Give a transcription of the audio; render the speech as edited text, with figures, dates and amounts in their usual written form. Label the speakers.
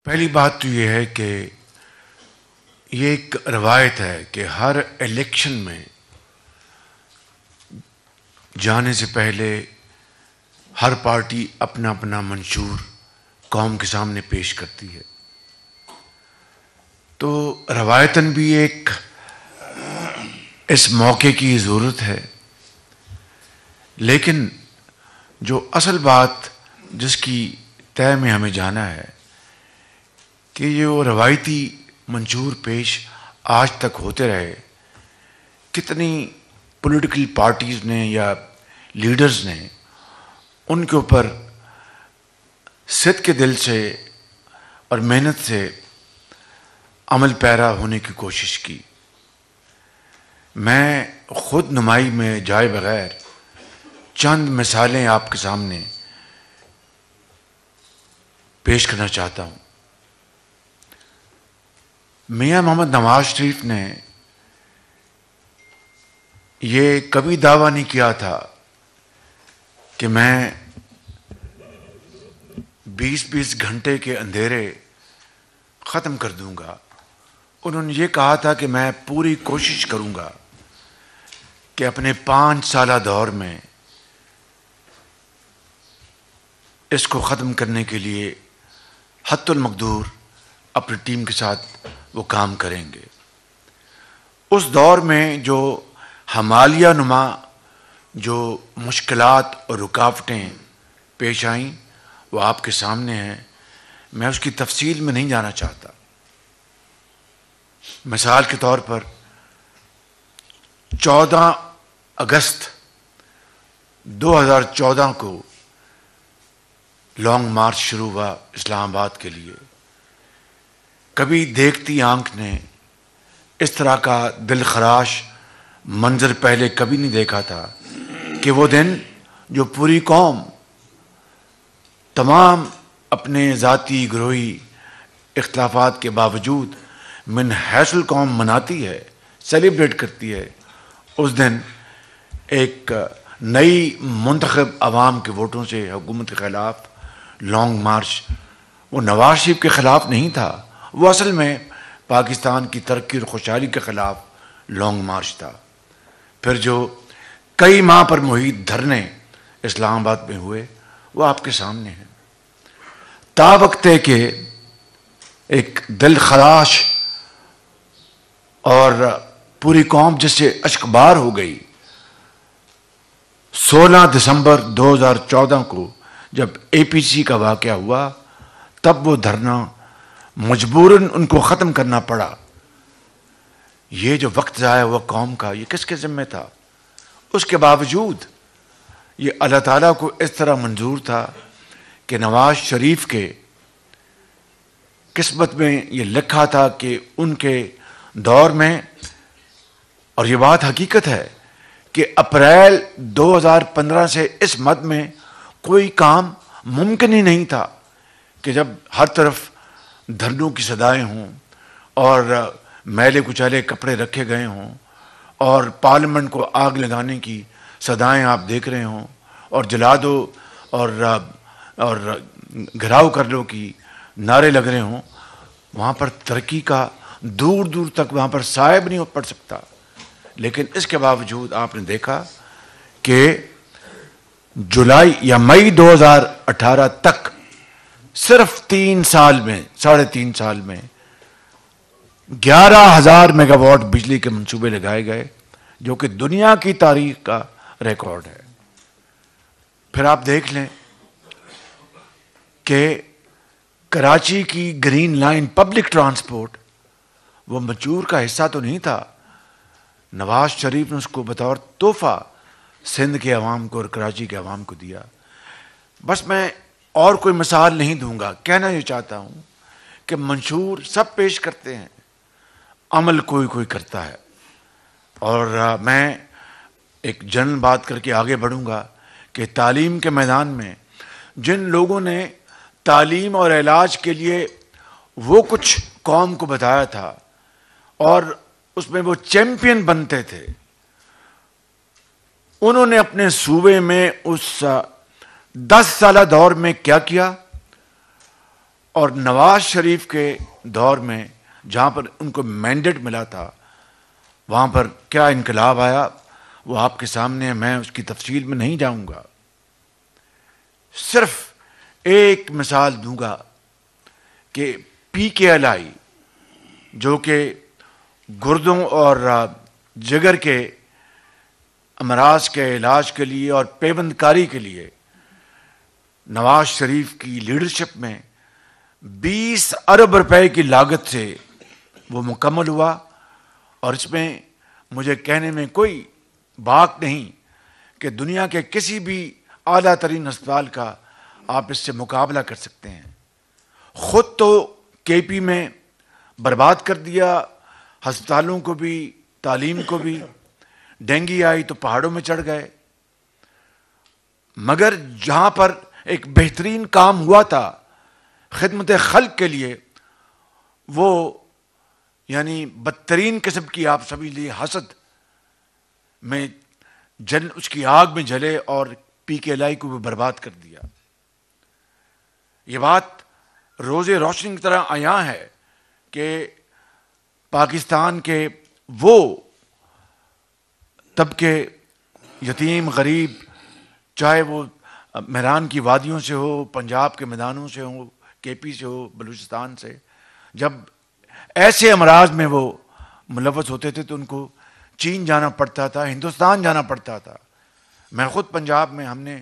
Speaker 1: پہلی بات تو یہ ہے کہ یہ ایک روایت ہے کہ ہر الیکشن میں جانے سے پہلے ہر پارٹی اپنا اپنا منشور قوم کے سامنے پیش کرتی ہے. تو روایتاً بھی ایک اس موقع کی ضرورت ہے، لیکن جو اصل بات جس کی طے میں ہمیں جانا ہے کہ یہ وہ روایتی منشور پیش آج تک ہوتے رہے. کتنی پولیٹیکل پارٹیز نے یا لیڈرز نے ان کے اوپر صدق کے دل سے اور محنت سے عمل پیرا ہونے کی کوشش کی. میں خود نمائی میں جائے بغیر چند مثالیں آپ کے سامنے پیش کرنا چاہتا ہوں. میاں محمد نواز شریف نے یہ کبھی دعویٰ نہیں کیا تھا کہ میں 20 گھنٹے کے اندھیرے ختم کر دوں گا. انہوں نے یہ کہا تھا کہ میں پوری کوشش کروں گا کہ اپنے 5 سالہ دور میں اس کو ختم کرنے کے لیے حتی المقدور اپنی ٹیم کے ساتھ وہ کام کریں گے. اس دور میں جو ہمالیہ نما جو مشکلات اور رکاوٹیں پیش آئیں وہ آپ کے سامنے ہیں. میں اس کی تفصیل میں نہیں جانا چاہتا. مثال کے طور پر 14 اگست 2014 کو لانگ مارچ شروع ہوا اسلام آباد کے لیے. کبھی دیکھتی آنکھ نے اس طرح کا دل خراش منظر پہلے کبھی نہیں دیکھا تھا کہ وہ دن جو پوری قوم تمام اپنے ذاتی گروہی اختلافات کے باوجود من حیث القوم مناتی ہے، سیلیبریٹ کرتی ہے. اس دن ایک نئی منتخب عوام کے ووٹوں سے حکومت کے خلاف لانگ مارچ وہ نواز شریف کے خلاف نہیں تھا، وہ اصل میں پاکستان کی ترقی اور خوشحالی کے خلاف لانگ مارچ تھا. پھر جو کئی ماہ پر محیط دھرنے اسلام آباد میں ہوئے وہ آپ کے سامنے ہیں. تا وقتے کہ ایک دل خراش اور پوری قوم جس سے اشکبار ہو گئی. 16 دسمبر 2014 کو جب اے پی سی کا واقعہ ہوا تب وہ دھرنا مجبوراً ان کو ختم کرنا پڑا. یہ جو وقت ضائع ہوا قوم کا یہ کس کے ذمہ تھا؟ اس کے باوجود یہ اللہ تعالیٰ کو اس طرح منظور تھا کہ نواز شریف کے قسمت میں یہ لکھا تھا کہ ان کے دور میں، اور یہ بات حقیقت ہے کہ اپریل 2015 سے اس مد میں کوئی کام ممکن ہی نہیں تھا کہ جب ہر طرف دھرنوں کی صدائیں ہوں اور میلے کچالے کپڑے رکھے گئے ہوں اور پارلیمنٹ کو آگ لگانے کی صدائیں آپ دیکھ رہے ہوں اور جلا دو اور گھراؤ کر لو کی نعرے لگ رہے ہوں. وہاں پر ترقی کا دور دور تک وہاں پر صائب نہیں پڑ سکتا. لیکن اس کے باوجود آپ نے دیکھا کہ جولائی یا مئی 2018 تک صرف 3 سال میں 3.5 سال میں 11,000 میگا واٹ بجلی کے منصوبے لگائے گئے جو کہ دنیا کی تاریخ کا ریکارڈ ہے. پھر آپ دیکھ لیں کہ کراچی کی گرین لائن پبلک ٹرانسپورٹ وہ مچور کا حصہ تو نہیں تھا. نواز شریف نے اس کو بطور تحفہ سندھ کے عوام کو اور کراچی کے عوام کو دیا. بس میں اور کوئی مثال نہیں دوں گا. کہنا یہ چاہتا ہوں کہ منشور سب پیش کرتے ہیں، عمل کوئی کرتا ہے. اور میں ایک جنرل بات کر کے آگے بڑھوں گا کہ تعلیم کے میدان میں جن لوگوں نے تعلیم اور علاج کے لیے وہ کچھ قوم کو بتایا تھا اور اس میں وہ چیمپئن بنتے تھے، انہوں نے اپنے صوبے میں اس 10 سالہ دور میں کیا کیا؟ اور نواز شریف کے دور میں جہاں پر ان کو مینڈیٹ ملا تھا وہاں پر کیا انقلاب آیا وہ آپ کے سامنے ہے، میں اس کی تفصیل میں نہیں جاؤں گا. صرف ایک مثال دوں گا کہ پی کے ایل آئی جو کہ گردوں اور جگر کے امراض کے علاج کے لیے اور پیوند کاری کے لیے نواز شریف کی لیڈرشپ میں 20 ارب روپے کی لاگت سے وہ مکمل ہوا، اور اس میں مجھے کہنے میں کوئی باک نہیں کہ دنیا کے کسی بھی اعلیٰ ترین ہسپتال کا آپ اس سے مقابلہ کر سکتے ہیں. خود تو کے پی میں برباد کر دیا، ہسپتالوں کو بھی، تعلیم کو بھی. ڈینگی آئی تو پہاڑوں میں چڑھ گئے. مگر جہاں پر ایک بہترین کام ہوا تھا خدمت خلق کے لیے، وہ یعنی بدترین قسم کی آپ سبھی لیے حسد میں اس کی آگ میں جلے اور پی کے ایل آئی کو بھی برباد کر دیا. یہ بات روز روشنی کی طرح عیاں ہے کہ پاکستان کے وہ طبقے، یتیم غریب، چاہے وہ میران کی وادیوں سے ہو، پنجاب کے میدانوں سے ہو، کے پی سے ہو، بلوچستان سے، جب ایسے امراض میں وہ ملوث ہوتے تھے تو ان کو چین جانا پڑتا تھا، ہندوستان جانا پڑتا تھا. میں خود پنجاب میں ہم نے